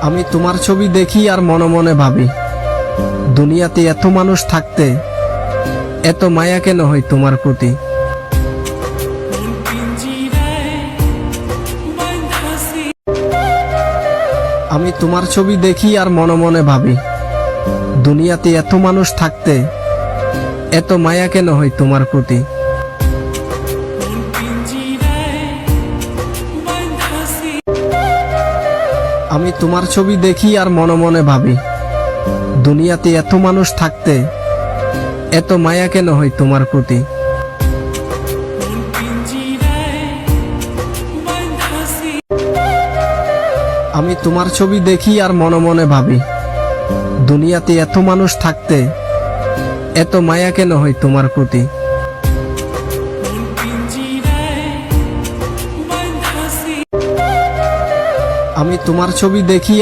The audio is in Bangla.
আমি তোমার ছবি দেখি আর মনে মনে ভাবি, দুনিয়াতে এত মানুষ থাকতে এত মায়া কেন হয় তোমার প্রতি। আমি তোমার ছবি দেখি আর মনে মনে ভাবি, দুনিয়াতে এত মানুষ থাকতে এত মায়া কেন হয় তোমার প্রতি। আমি তোমার ছবি দেখি আর মনে মনে ভাবি, দুনিয়াতে এত মানুষ থাকতে এত মায়া কেন হয় তোমার প্রতি। আমি তোমার ছবি দেখি আর মনে মনে ভাবি, দুনিয়াতে এত মানুষ থাকতে এত মায়া কেন হয় তোমার প্রতি। আমি তোমার ছবি দেখি